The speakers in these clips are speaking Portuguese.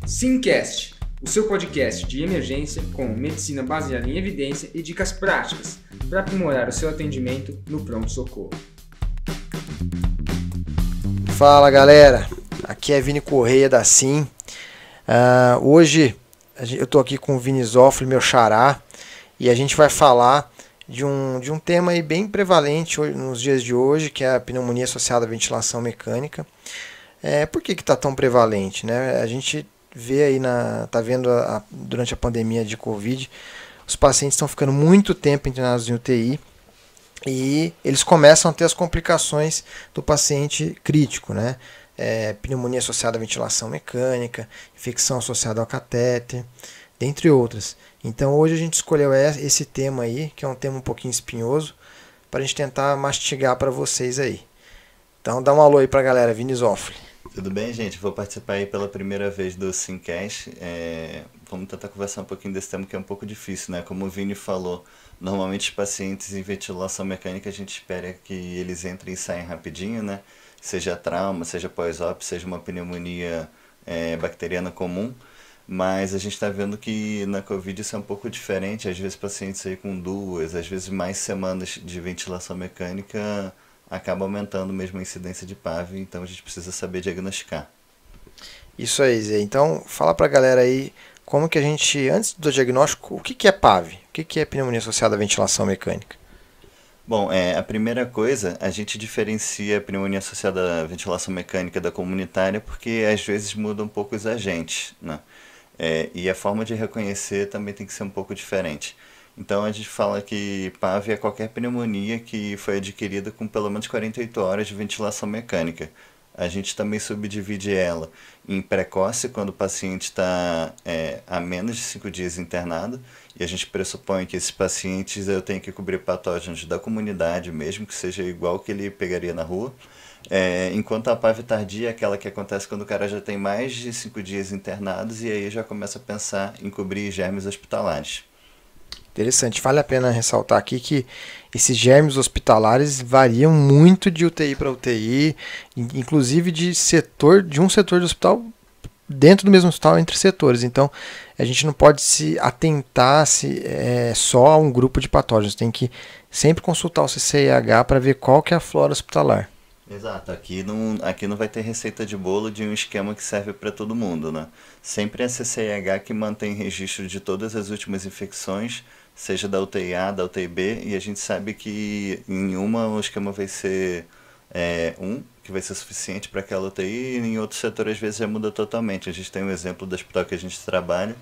Simcast, o seu podcast de emergência com medicina baseada em evidência e dicas práticas para aprimorar o seu atendimento no pronto-socorro. Fala galera, aqui é Vini Correia da Sim. Hoje eu estou aqui com o Vini Zoffoli, meu xará, e a gente vai falar de um tema aí bem prevalente nos dias de hoje, que é a pneumonia associada à ventilação mecânica. Por que está tão prevalente, né? A gente vê aí, tá vendo durante a pandemia de Covid, os pacientes estão ficando muito tempo internados em UTI e eles começam a ter as complicações do paciente crítico, né? Pneumonia associada à ventilação mecânica, infecção associada ao catéter, dentre outras. Então hoje a gente escolheu esse tema aí, que é um tema um pouquinho espinhoso, para a gente tentar mastigar para vocês aí. Então dá um alô aí para a galera, Vini Zoffoli. Tudo bem, gente? Vou participar aí pela primeira vez do Simcast. Vamos tentar conversar um pouquinho desse tema que é um pouco difícil, né? Como o Vini falou, normalmente os pacientes em ventilação mecânica a gente espera que eles entrem e saiam rapidinho, né? Seja trauma, seja pós-op, seja uma pneumonia bacteriana comum. Mas a gente está vendo que na Covid isso é um pouco diferente. Às vezes pacientes aí com 2, às vezes mais semanas de ventilação mecânica acaba aumentando mesmo a incidência de PAV, então a gente precisa saber diagnosticar. Isso aí, Zé. Então fala pra galera aí como que a gente, antes do diagnóstico, o que é PAV? O que é pneumonia associada à ventilação mecânica? Bom, a primeira coisa, a gente diferencia a pneumonia associada à ventilação mecânica da comunitária porque às vezes muda um pouco os agentes, né? E a forma de reconhecer também tem que ser um pouco diferente. Então a gente fala que PAV é qualquer pneumonia que foi adquirida com pelo menos 48 horas de ventilação mecânica. A gente também subdivide ela em precoce, quando o paciente está há menos de 5 dias internado, e a gente pressupõe que esses pacientes eu tenho que cobrir patógenos da comunidade, mesmo que seja igual que ele pegaria na rua. Enquanto a PAV tardia é aquela que acontece quando o cara já tem mais de 5 dias internados, e aí já começa a pensar em cobrir germes hospitalares. Interessante, vale a pena ressaltar aqui que esses germes hospitalares variam muito de UTI para UTI, inclusive de um setor do hospital dentro do mesmo hospital entre setores. Então a gente não pode se atentar só a um grupo de patógenos, tem que sempre consultar o CCIH para ver qual que é a flora hospitalar. Exato, aqui não vai ter receita de bolo de um esquema que serve para todo mundo, né? Sempre é a CCIH que mantém registro de todas as últimas infecções, seja da UTI A, da UTI B, e a gente sabe que em uma o esquema vai ser que vai ser suficiente para aquela UTI, e em outro setor às vezes já muda totalmente. A gente tem um exemplo do hospital que a gente trabalha,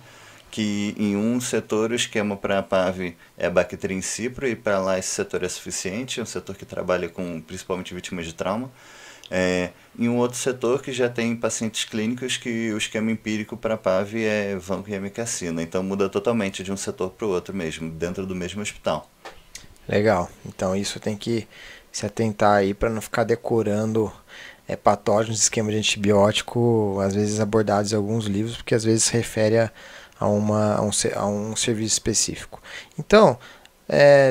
que em um setor o esquema para a PAV é bactéria in cipro, e para lá esse setor é suficiente, é um setor que trabalha com principalmente vítimas de trauma. Em um outro setor que já tem pacientes clínicos que o esquema empírico para a PAV é vanco e amikacina, então muda totalmente de um setor para o outro mesmo, dentro do mesmo hospital. Legal, então isso tem que se atentar aí para não ficar decorando patógenos, esquema de antibiótico, às vezes abordados em alguns livros, porque às vezes se refere a um serviço específico. Então,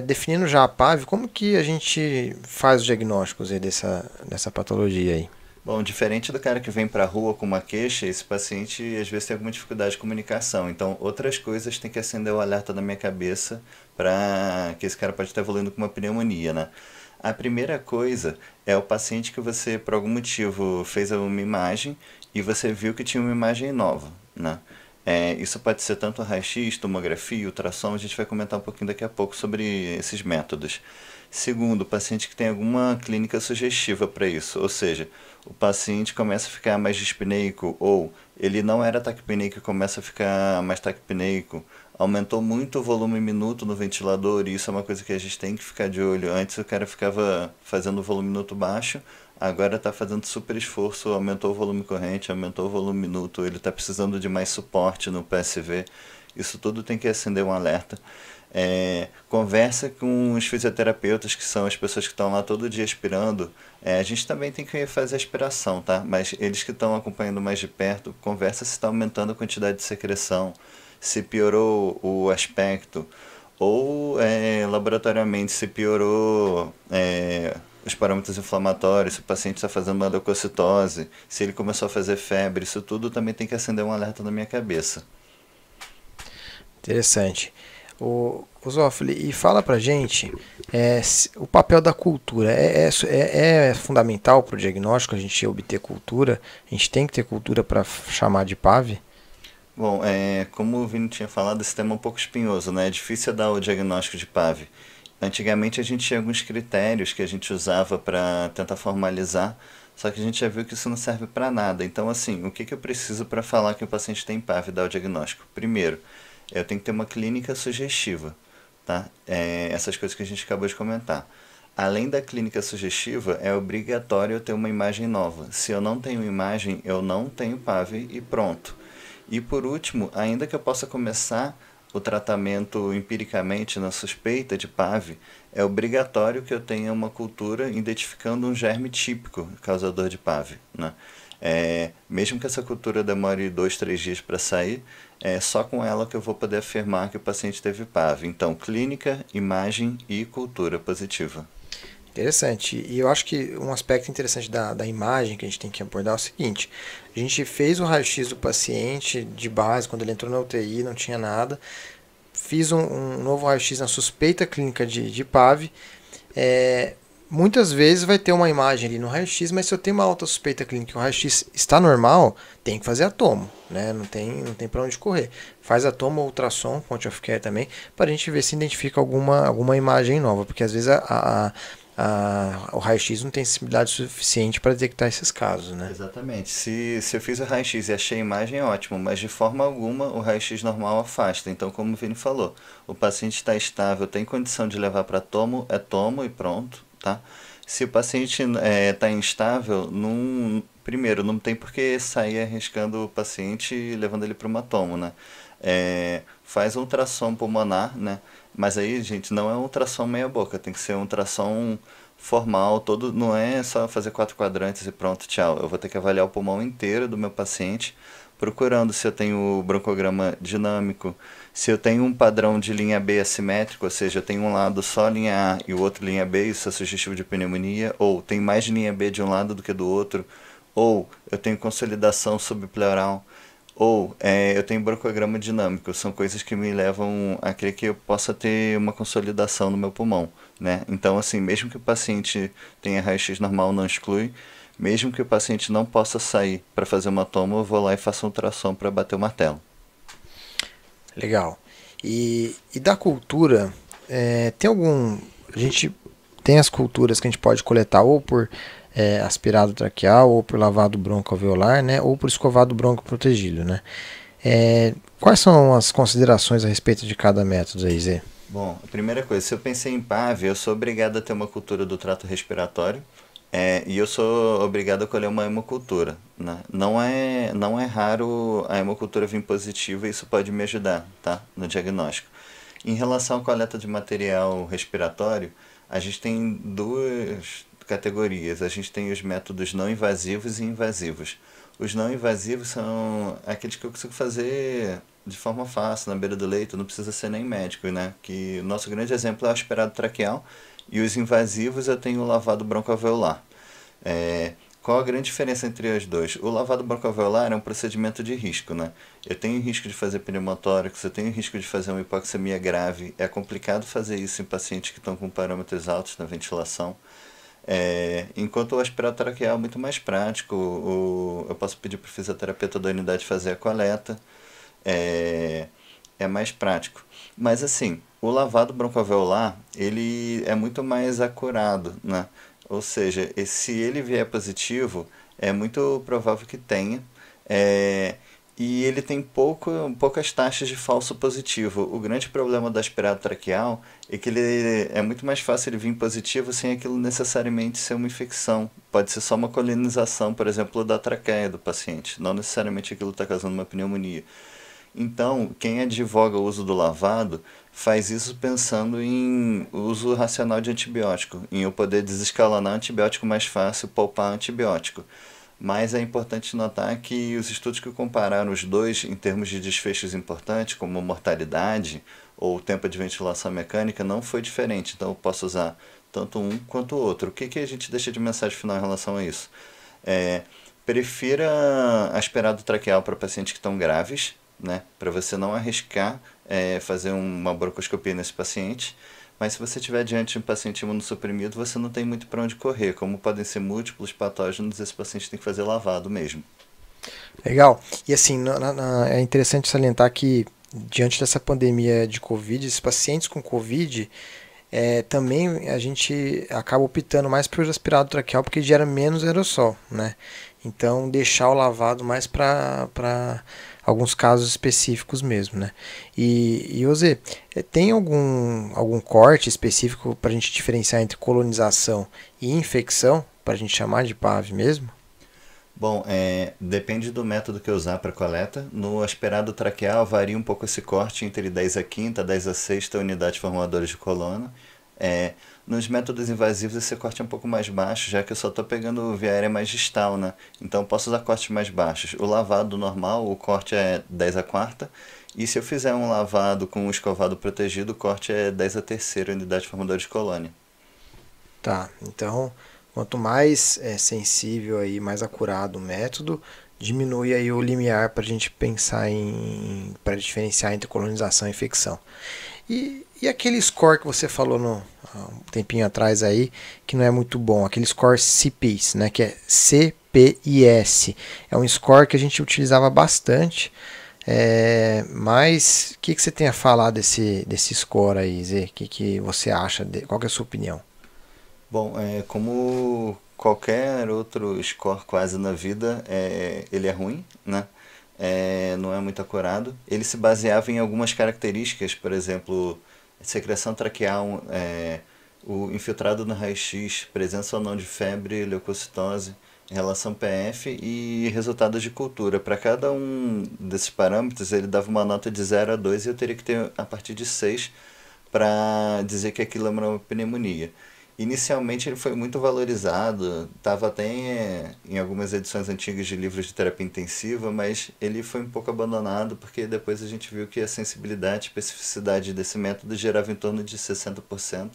definindo já a PAV, como que a gente faz os diagnósticos aí dessa patologia aí? Bom, diferente do cara que vem para a rua com uma queixa, esse paciente às vezes tem alguma dificuldade de comunicação. Então, outras coisas tem que acender o alerta na minha cabeça para que esse cara pode estar evoluindo com uma pneumonia, né? A primeira coisa é o paciente que você, por algum motivo, fez uma imagem e você viu que tinha uma imagem nova, né? Isso pode ser tanto raio-x, tomografia, ultrassom, a gente vai comentar um pouquinho daqui a pouco sobre esses métodos. Segundo, o paciente que tem alguma clínica sugestiva para isso, ou seja, o paciente começa a ficar mais dispneico, ou ele não era taquipneico e começa a ficar mais taquipneico, aumentou muito o volume minuto no ventilador, e isso é uma coisa que a gente tem que ficar de olho. Antes o cara ficava fazendo o volume minuto baixo, agora está fazendo super esforço, aumentou o volume corrente, aumentou o volume minuto, ele está precisando de mais suporte no PSV. Isso tudo tem que acender um alerta. Conversa com os fisioterapeutas, que são as pessoas que estão lá todo dia aspirando. A gente também tem que fazer a aspiração, tá? Mas eles que estão acompanhando mais de perto, conversa se está aumentando a quantidade de secreção, se piorou o aspecto, ou laboratoriamente se piorou os parâmetros inflamatórios, se o paciente está fazendo uma leucocitose, se ele começou a fazer febre, isso tudo também tem que acender um alerta na minha cabeça. Interessante. O Zófoli, e fala pra gente o papel da cultura. É fundamental para o diagnóstico a gente obter cultura? A gente tem que ter cultura para chamar de PAV? Bom, como o Vini tinha falado, esse tema é um pouco espinhoso, né? É difícil dar o diagnóstico de PAV. Antigamente a gente tinha alguns critérios que a gente usava para tentar formalizar, só que a gente já viu que isso não serve para nada. Então, assim, o que eu preciso para falar que o paciente tem PAV e dar o diagnóstico? Primeiro, eu tenho que ter uma clínica sugestiva, tá? Essas coisas que a gente acabou de comentar. Além da clínica sugestiva, é obrigatório eu ter uma imagem nova. Se eu não tenho imagem, eu não tenho PAV e pronto. E por último, ainda que eu possa começar o tratamento empiricamente na suspeita de PAV, é obrigatório que eu tenha uma cultura identificando um germe típico causador de PAV, né? Mesmo que essa cultura demore 2, 3 dias para sair, é só com ela que eu vou poder afirmar que o paciente teve PAV. Então, clínica, imagem e cultura positiva. Interessante. E eu acho que um aspecto interessante da imagem que a gente tem que abordar é o seguinte: a gente fez o raio-x do paciente de base, quando ele entrou na UTI, não tinha nada. Fiz um novo raio-x na suspeita clínica de PAV. Muitas vezes vai ter uma imagem ali no raio-x, mas se eu tenho uma alta suspeita clínica e o raio-x está normal, tem que fazer a tomo, né? Não tem para onde correr. Faz a tomo ou ultrassom, point of care também, para a gente ver se identifica alguma imagem nova, porque às vezes o raio-x não tem sensibilidade suficiente para detectar esses casos, né? Exatamente. Se eu fiz o raio-x e achei a imagem, é ótimo, mas de forma alguma o raio-x normal afasta. Então, como o Vini falou, o paciente está estável, tem condição de levar para tomo, é tomo e pronto, tá? Se o paciente está instável, primeiro, não tem por que sair arriscando o paciente e levando ele para uma tomo, né? Faz um ultrassom pulmonar, né? Mas aí, gente, não é um ultrassom meia boca, tem que ser um ultrassom formal, todo, não é só fazer 4 quadrantes e pronto, tchau. Eu vou ter que avaliar o pulmão inteiro do meu paciente, procurando se eu tenho broncograma dinâmico, se eu tenho um padrão de linha B assimétrico, ou seja, eu tenho um lado só linha A e o outro linha B, isso é sugestivo de pneumonia, ou tem mais linha B de um lado do que do outro, ou eu tenho consolidação subpleural, ou eu tenho broncograma dinâmico. São coisas que me levam a crer que eu possa ter uma consolidação no meu pulmão, né? Então, assim, mesmo que o paciente tenha raio-x normal, não exclui. Mesmo que o paciente não possa sair para fazer uma toma, eu vou lá e faço um ultrassom para bater o martelo. Legal. E da cultura, tem algum... A gente tem as culturas que a gente pode coletar ou por aspirado traqueal, ou por lavado broncoalveolar, né, ou por escovado broncoprotegido, né? Quais são as considerações a respeito de cada método aí, Zé? Bom, a primeira coisa, se eu pensei em PAV, eu sou obrigado a ter uma cultura do trato respiratório, e eu sou obrigado a colher uma hemocultura, né? Não é raro a hemocultura vir positiva e isso pode me ajudar, tá, no diagnóstico. Em relação à coleta de material respiratório, a gente tem duas categorias. A gente tem os métodos não invasivos e invasivos. Os não invasivos são aqueles que eu consigo fazer de forma fácil, na beira do leito, não precisa ser nem médico, né? Que o nosso grande exemplo é o aspirado traqueal, e os invasivos eu tenho o lavado broncoalveolar. Qual a grande diferença entre os dois? O lavado broncoalveolar é um procedimento de risco, né? Eu tenho risco de fazer pneumotórax, eu tenho risco de fazer uma hipoxemia grave. É complicado fazer isso em pacientes que estão com parâmetros altos na ventilação. Enquanto o aspirado traqueal é muito mais prático, eu posso pedir para o fisioterapeuta da unidade fazer a coleta, é mais prático. Mas assim, o lavado broncoalveolar, ele é muito mais acurado, né? Ou seja, se ele vier positivo, é muito provável que tenha, e ele tem poucas taxas de falso positivo. O grande problema do aspirado traqueal é que ele é muito mais fácil ele vir positivo sem aquilo necessariamente ser uma infecção. Pode ser só uma colonização, por exemplo, da traqueia do paciente. Não necessariamente aquilo está causando uma pneumonia. Então, quem advoga o uso do lavado faz isso pensando em uso racional de antibiótico, em eu poder desescalonar antibiótico mais fácil, poupar antibiótico. Mas é importante notar que os estudos que compararam os dois em termos de desfechos importantes, como mortalidade ou tempo de ventilação mecânica, não foi diferente. Então eu posso usar tanto um quanto o outro. O que a gente deixa de mensagem final em relação a isso? Prefira aspirado traqueal para pacientes que estão graves, né? Para você não arriscar fazer uma broncoescopia nesse paciente. Mas se você estiver diante de um paciente imunossuprimido, você não tem muito para onde correr. Como podem ser múltiplos patógenos, esse paciente tem que fazer lavado mesmo. Legal. E assim, é interessante salientar que diante dessa pandemia de Covid, esses pacientes com Covid, também a gente acaba optando mais por aspirado traqueal porque gera menos aerossol, né? Então deixar o lavado mais para alguns casos específicos mesmo, né? E José, tem algum corte específico para a gente diferenciar entre colonização e infecção, para a gente chamar de PAV mesmo? Bom, depende do método que eu usar para coleta. No aspirado traqueal varia um pouco esse corte entre 10 a quinta, 10 a sexta unidade formadora de coluna. Nos métodos invasivos esse corte é um pouco mais baixo, já que eu só estou pegando via aérea mais distal, né? Então eu posso usar cortes mais baixos. O lavado normal, o corte é 10 a quarta. E se eu fizer um lavado com um escovado protegido, o corte é 10 a terceira unidade formadora de colônia. Tá, então quanto mais sensível e mais acurado o método, diminui aí o limiar para a gente pensar para diferenciar entre colonização e infecção. E aquele score que você falou há um tempinho atrás aí, que não é muito bom, aquele score CPIS, né, que é CPIS, é um score que a gente utilizava bastante, mas o que você tem a falar desse score aí, Zé? O que você acha, qual que é a sua opinião? Bom, como qualquer outro score quase na vida, ele é ruim, né? Não é muito acurado. Ele se baseava em algumas características, por exemplo, secreção traqueal, o infiltrado no raio-x, presença ou não de febre, leucocitose, relação PF e resultados de cultura. Para cada um desses parâmetros, ele dava uma nota de 0 a 2 e eu teria que ter a partir de 6 para dizer que aquilo é uma pneumonia. Inicialmente ele foi muito valorizado, estava até em algumas edições antigas de livros de terapia intensiva, mas ele foi um pouco abandonado porque depois a gente viu que a sensibilidade e especificidade desse método gerava em torno de 60%,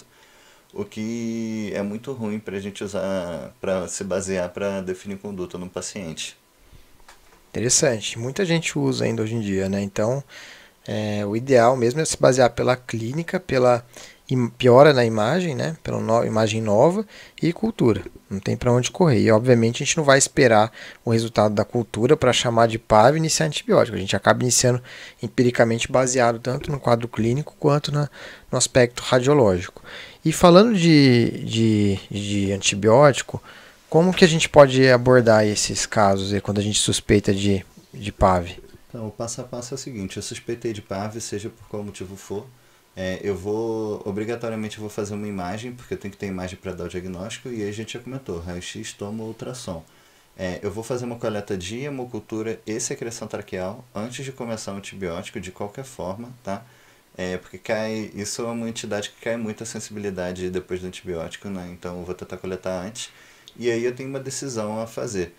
o que é muito ruim para a gente usar, para se basear para definir conduta no paciente. Interessante, muita gente usa ainda hoje em dia, né? Então o ideal mesmo é se basear pela clínica, pela piora na imagem, né? Pela imagem nova e cultura. Não tem para onde correr. E obviamente a gente não vai esperar o resultado da cultura para chamar de PAV e iniciar antibiótico. A gente acaba iniciando empiricamente baseado tanto no quadro clínico quanto no aspecto radiológico. E falando de antibiótico, como que a gente pode abordar esses casos aí, quando a gente suspeita de PAV? Então, o passo a passo é o seguinte: eu suspeitei de PAV, seja por qual motivo for. Obrigatoriamente vou fazer uma imagem, porque eu tenho que ter imagem para dar o diagnóstico, e aí a gente já comentou, raio-x, tomo, ultrassom. Eu vou fazer uma coleta de hemocultura e secreção traqueal antes de começar o antibiótico, de qualquer forma, tá? Porque isso é uma entidade que cai muito a sensibilidade depois do antibiótico, né? Então eu vou tentar coletar antes, e aí eu tenho uma decisão a fazer.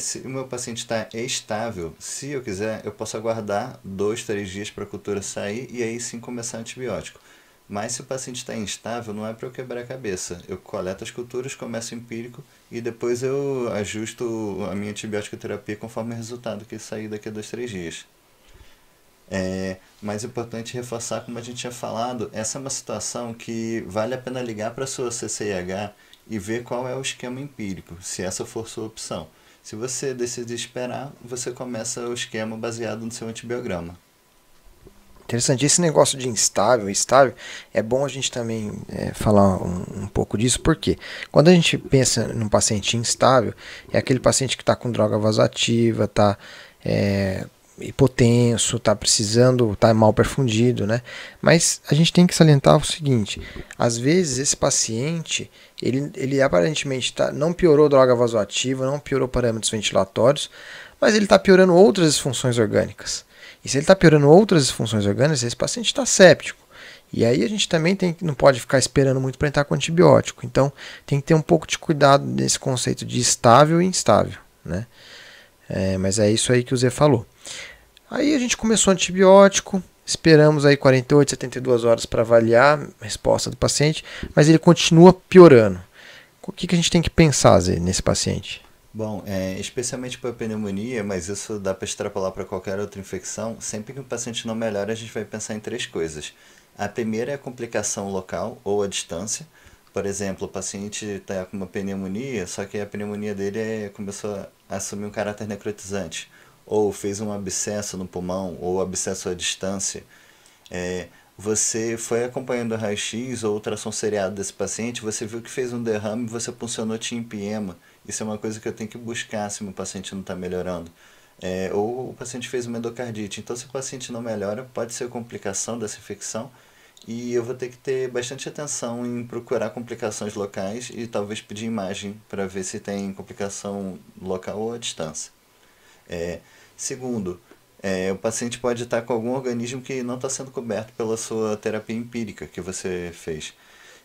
Se o meu paciente está estável, se eu quiser, eu posso aguardar 2, 3 dias para a cultura sair e aí sim começar o antibiótico. Mas se o paciente está instável, não é para eu quebrar a cabeça. Eu coleto as culturas, começo empírico e depois eu ajusto a minha antibiótico terapia conforme o resultado que sair daqui a 2, 3 dias. Mais importante reforçar, como a gente tinha falado, essa é uma situação que vale a pena ligar para a sua CCIH e ver qual é o esquema empírico, se essa for sua opção. Se você decidir esperar, você começa o esquema baseado no seu antibiograma. Interessante. Esse negócio de instável, estável, é bom a gente também falar um pouco disso, porque quando a gente pensa num paciente instável, é aquele paciente que está com droga vasoativa, está hipotenso, está precisando, está mal perfundido, né? Mas a gente tem que salientar o seguinte: às vezes esse paciente, ele aparentemente não piorou droga vasoativa, não piorou parâmetros ventilatórios, mas ele está piorando outras disfunções orgânicas. E se ele está piorando outras disfunções orgânicas, esse paciente está séptico. E aí a gente também não pode ficar esperando muito para entrar com antibiótico. Então tem que ter um pouco de cuidado nesse conceito de estável e instável, né? Mas é isso aí que o Zé falou. Aí a gente começou antibiótico, esperamos aí 48, 72 horas para avaliar a resposta do paciente, mas ele continua piorando. O que a gente tem que pensar, Zé, nesse paciente? Bom, especialmente para pneumonia, mas isso dá para extrapolar para qualquer outra infecção, sempre que o paciente não melhora, a gente vai pensar em 3 coisas. A primeira é a complicação local ou a distância. Por exemplo, o paciente está com uma pneumonia, só que a pneumonia dele começou a assumir um caráter necrotizante, ou fez um abscesso no pulmão, ou abscesso à distância. Você foi acompanhando o raio-x ou ultrassom seriado desse paciente, você viu que fez um derrame e você puncionou TIM-empiema. Isso é uma coisa que eu tenho que buscar se meu paciente não está melhorando. Ou o paciente fez uma endocardite. Então, se o paciente não melhora, pode ser complicação dessa infecção. E eu vou ter que ter bastante atenção em procurar complicações locais e talvez pedir imagem para ver se tem complicação local ou à distância. Segundo, o paciente pode estar com algum organismo que não está sendo coberto pela sua terapia empírica que você fez.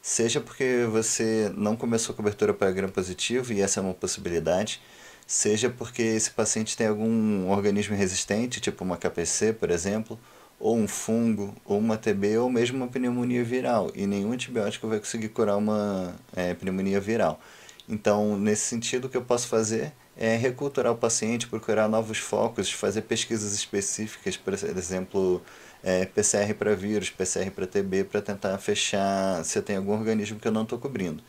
Seja porque você não começou a cobertura para gram-positivo, e essa é uma possibilidade, seja porque esse paciente tem algum organismo resistente, tipo uma KPC, por exemplo, ou um fungo, ou uma TB, ou mesmo uma pneumonia viral, e nenhum antibiótico vai conseguir curar uma pneumonia viral. Então, nesse sentido, o que eu posso fazer é reculturar o paciente, procurar novos focos, fazer pesquisas específicas, por exemplo, PCR para vírus, PCR para TB, para tentar fechar se eu tenho algum organismo que eu não estou cobrindo.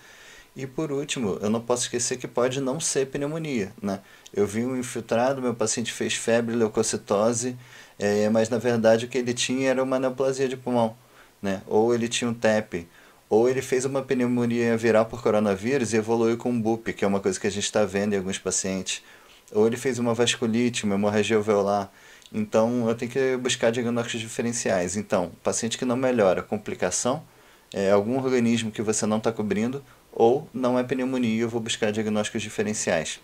E por último, eu não posso esquecer que pode não ser pneumonia, né? Eu vi um infiltrado, meu paciente fez febre, leucocitose, mas na verdade o que ele tinha era uma neoplasia de pulmão, né? Ou ele tinha um TEP, ou ele fez uma pneumonia viral por coronavírus e evoluiu com um BUP, que é uma coisa que a gente está vendo em alguns pacientes. Ou ele fez uma vasculite, uma hemorragia alveolar. Então, eu tenho que buscar diagnósticos diferenciais. Então, paciente que não melhora, complicação, algum organismo que você não está cobrindo, ou não é pneumonia, eu vou buscar diagnósticos diferenciais.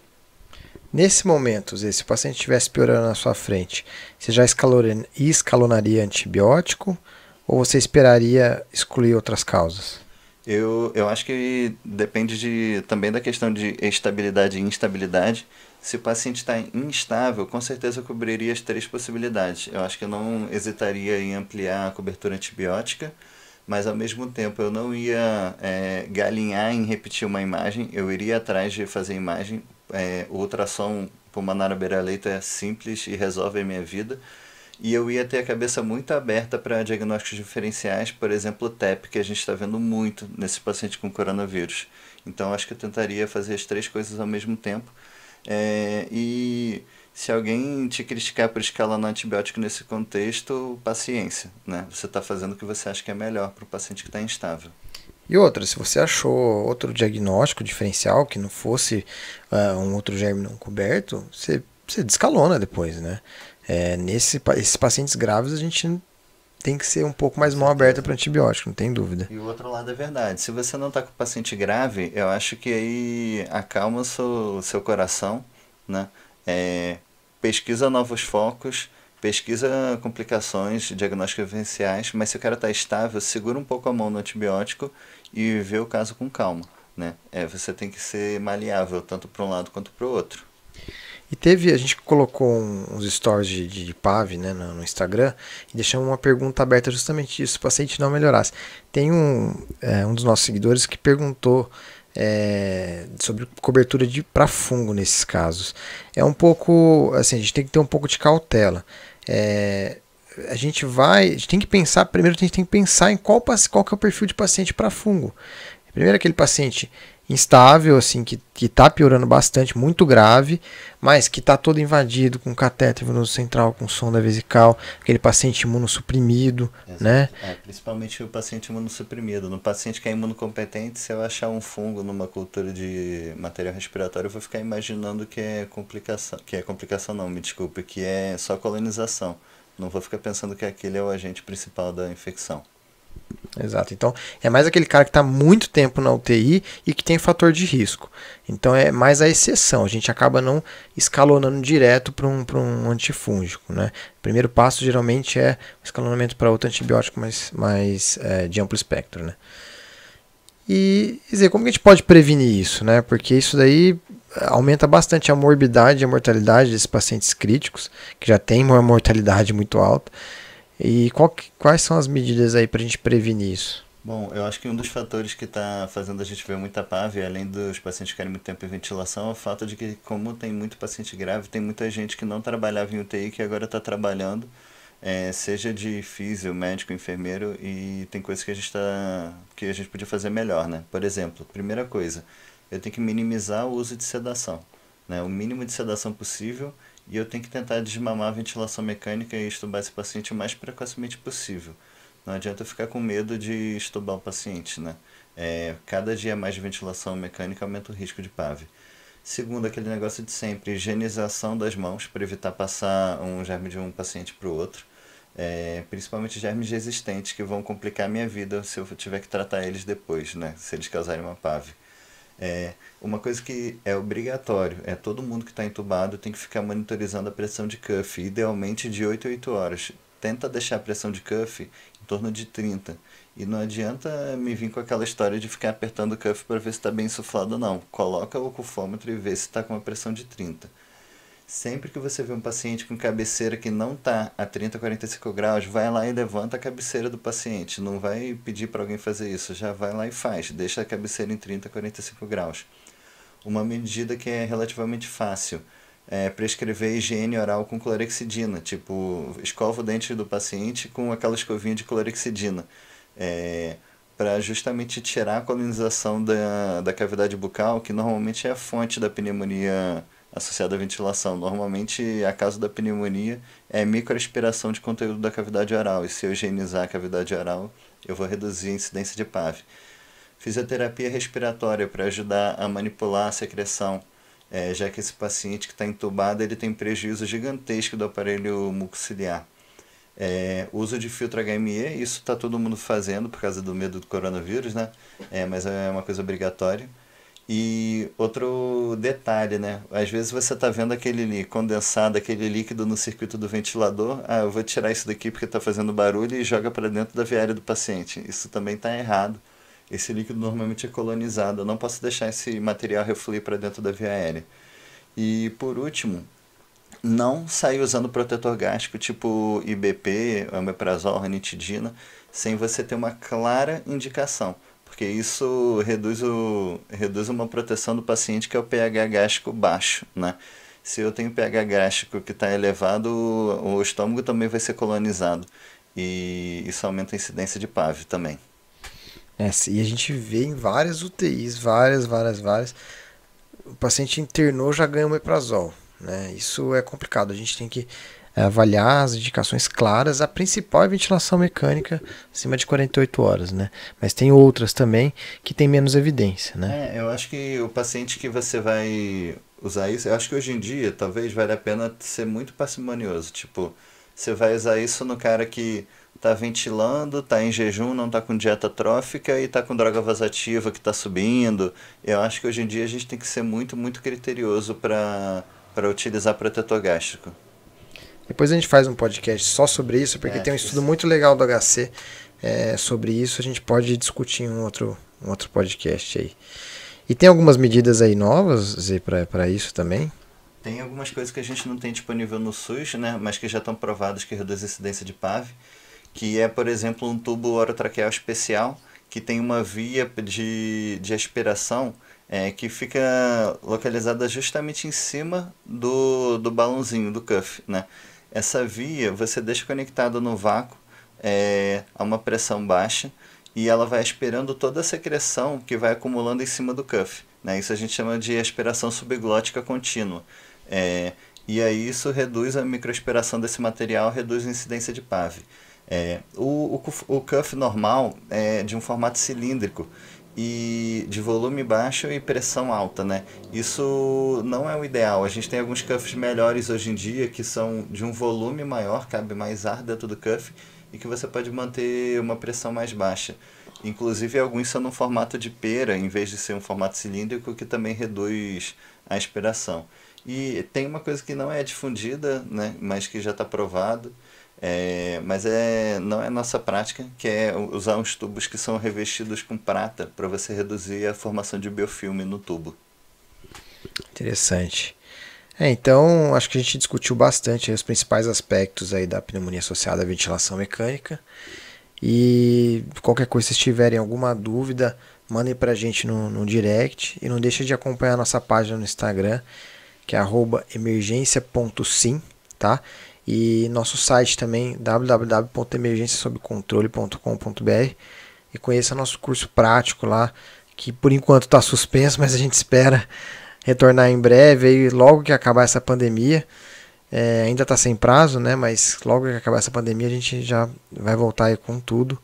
Nesse momento, Zé, se o paciente estivesse piorando na sua frente, você já escalonaria antibiótico ou você esperaria excluir outras causas? Eu acho que depende também da questão de estabilidade e instabilidade. Se o paciente está instável, com certeza eu cobriria as 3 possibilidades. Eu acho que eu não hesitaria em ampliar a cobertura antibiótica, mas ao mesmo tempo eu não ia galinhar em repetir uma imagem, eu iria atrás de fazer imagem. O ultrassom pulmonar à beira-leito é simples e resolve a minha vida. E eu ia ter a cabeça muito aberta para diagnósticos diferenciais, por exemplo, o TEP, que a gente está vendo muito nesse paciente com coronavírus. Então, acho que eu tentaria fazer as 3 coisas ao mesmo tempo. E se alguém te criticar por escalonar antibiótico nesse contexto, paciência, né? Você está fazendo o que você acha que é melhor para o paciente que está instável. E outra, se você achou outro diagnóstico diferencial que não fosse um outro germe não coberto, você descalona depois, né? Esses pacientes graves a gente tem que ser um pouco mais mão aberta para antibiótico, não tem dúvida. E o outro lado é verdade. Se você não está com paciente grave, eu acho que aí acalma o seu coração, né? Pesquisa novos focos, pesquisa complicações, diagnósticos diferenciais, mas se o cara está estável, segura um pouco a mão no antibiótico e vê o caso com calma, né? Você tem que ser maleável, tanto para um lado quanto para o outro. E a gente colocou uns stories de PAV, né, no Instagram e deixamos uma pergunta aberta justamente isso, se o paciente não melhorasse. Tem um dos nossos seguidores que perguntou sobre cobertura para fungo nesses casos. É um pouco, assim, a gente tem que ter um pouco de cautela. A gente tem que pensar, primeiro a gente tem que pensar em qual que é o perfil de paciente para fungo. Primeiro aquele paciente instável, assim, que está piorando bastante, muito grave, mas que está todo invadido com catéter venoso central, com sonda vesical, aquele paciente imunossuprimido, né? Principalmente o paciente imunossuprimido. No paciente que é imunocompetente, se eu achar um fungo numa cultura de material respiratório, eu vou ficar imaginando que é complicação não, me desculpe, que é só colonização. Não vou ficar pensando que aquele é o agente principal da infecção. Exato, então é mais aquele cara que está muito tempo na UTI e que tem fator de risco. Então é mais a exceção, a gente acaba não escalonando direto para um antifúngico, né? O primeiro passo geralmente é o escalonamento para outro antibiótico mais de amplo espectro, né? E dizer, como que a gente pode prevenir isso, né? Porque isso daí aumenta bastante a morbidade e a mortalidade desses pacientes críticos, que já tem uma mortalidade muito alta. E quais são as medidas aí para a gente prevenir isso? Bom, eu acho que um dos fatores que está fazendo a gente ver muita PAV, além dos pacientes ficarem muito tempo em ventilação, é o fato de que, como tem muito paciente grave, tem muita gente que não trabalhava em UTI que agora está trabalhando, seja de físio, médico, enfermeiro, e tem coisas que que a gente podia fazer melhor, né? Por exemplo, primeira coisa, eu tenho que minimizar o uso de sedação, né? O mínimo de sedação possível, e eu tenho que tentar desmamar a ventilação mecânica e estubar esse paciente o mais precocemente possível. Não adianta ficar com medo de estubar o paciente, né? Cada dia mais de ventilação mecânica aumenta o risco de PAV. Segundo, aquele negócio de sempre, higienização das mãos para evitar passar um germe de um paciente para o outro. Principalmente germes resistentes que vão complicar a minha vida se eu tiver que tratar eles depois, né? Se eles causarem uma PAV. Uma coisa que é obrigatório, todo mundo que está entubado tem que ficar monitorizando a pressão de cuff, idealmente de 8 a 8 horas. Tenta deixar a pressão de cuff em torno de 30. E não adianta me vir com aquela história de ficar apertando o cuff para ver se está bem insuflado, não. Coloca o cufômetro e vê se está com uma pressão de 30. Sempre que você vê um paciente com cabeceira que não está a 30 a 45 graus, vai lá e levanta a cabeceira do paciente. Não vai pedir para alguém fazer isso, já vai lá e faz. Deixa a cabeceira em 30 a 45 graus. Uma medida que é relativamente fácil prescrever higiene oral com clorexidina, tipo, escova o dente do paciente com aquela escovinha de clorexidina, para justamente tirar a colonização da cavidade bucal, que normalmente é a fonte da pneumonia associada à ventilação. Normalmente, a causa da pneumonia é microaspiração de conteúdo da cavidade oral, e se eu higienizar a cavidade oral, eu vou reduzir a incidência de PAV. Fisioterapia respiratória para ajudar a manipular a secreção, já que esse paciente que está entubado ele tem prejuízo gigantesco do aparelho mucociliar. Uso de filtro HME, isso está todo mundo fazendo por causa do medo do coronavírus, né? Mas é uma coisa obrigatória. E outro detalhe, né? Às vezes você está vendo aquele condensado, aquele líquido no circuito do ventilador, eu vou tirar isso daqui porque está fazendo barulho e joga para dentro da viária do paciente. Isso também está errado. Esse líquido normalmente é colonizado, eu não posso deixar esse material refluir para dentro da via aérea. E por último, não sair usando protetor gástrico tipo IBP, omeprazol, ranitidina, sem você ter uma clara indicação, porque isso reduz uma proteção do paciente que é o pH gástrico baixo, né? Se eu tenho pH gástrico que está elevado, o estômago também vai ser colonizado, e isso aumenta a incidência de PAV também. E a gente vê em várias UTIs, várias. O paciente internou, já ganha omeprazol, né? Isso é complicado. A gente tem que avaliar as indicações claras. A principal é a ventilação mecânica acima de 48 horas, né? Mas tem outras também que tem menos evidência, né? Eu acho que o paciente que você vai usar isso, eu acho que hoje em dia talvez valha a pena ser muito parcimonioso. Tipo, você vai usar isso no cara que está ventilando, está em jejum, não está com dieta trófica e está com droga vasativa que está subindo. Eu acho que hoje em dia a gente tem que ser muito, muito criterioso para utilizar protetor gástrico. Depois a gente faz um podcast só sobre isso, porque tem um estudo muito legal do HC sobre isso. A gente pode discutir em um outro podcast aí. E tem algumas medidas aí novas, Zé, para isso também? Tem algumas coisas que a gente não tem disponível no SUS, né, mas que já estão provadas que reduz a incidência de PAV, que é, por exemplo, um tubo orotraqueal especial, que tem uma via de aspiração que fica localizada justamente em cima do balãozinho, do cuff, né? Essa via você deixa conectada no vácuo a uma pressão baixa, e ela vai aspirando toda a secreção que vai acumulando em cima do cuff, né? Isso a gente chama de aspiração subglótica contínua. E aí isso reduz a microaspiração desse material, reduz a incidência de PAV. O cuff normal é de um formato cilíndrico e de volume baixo e pressão alta, né? Isso não é o ideal. A gente tem alguns cuffs melhores hoje em dia que são de um volume maior, cabe mais ar dentro do cuff e que você pode manter uma pressão mais baixa. Inclusive alguns são no formato de pera em vez de ser um formato cilíndrico, que também reduz a aspiração. E tem uma coisa que não é difundida, né, mas que já está provado, mas não é nossa prática, que é usar uns tubos que são revestidos com prata para você reduzir a formação de biofilme no tubo. Interessante. Então, acho que a gente discutiu bastante os principais aspectos aí da pneumonia associada à ventilação mecânica. E qualquer coisa, se tiverem alguma dúvida, mandem pra gente no direct. E não deixe de acompanhar a nossa página no Instagram, que é @emergencia.sim, tá? E nosso site também, www.emergenciasobcontrole.com.br, e conheça nosso curso prático lá, que por enquanto está suspenso, mas a gente espera retornar em breve, e logo que acabar essa pandemia. Ainda está sem prazo, né? Mas logo que acabar essa pandemia a gente já vai voltar aí com tudo.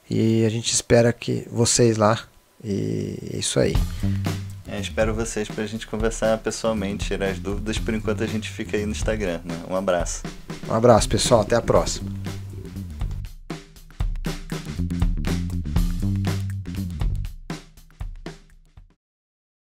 E a gente espera que vocês lá. E é isso aí. Espero vocês para a gente conversar pessoalmente, tirar as dúvidas. Por enquanto a gente fica aí no Instagram, né? Um abraço. Um abraço, pessoal. Até a próxima.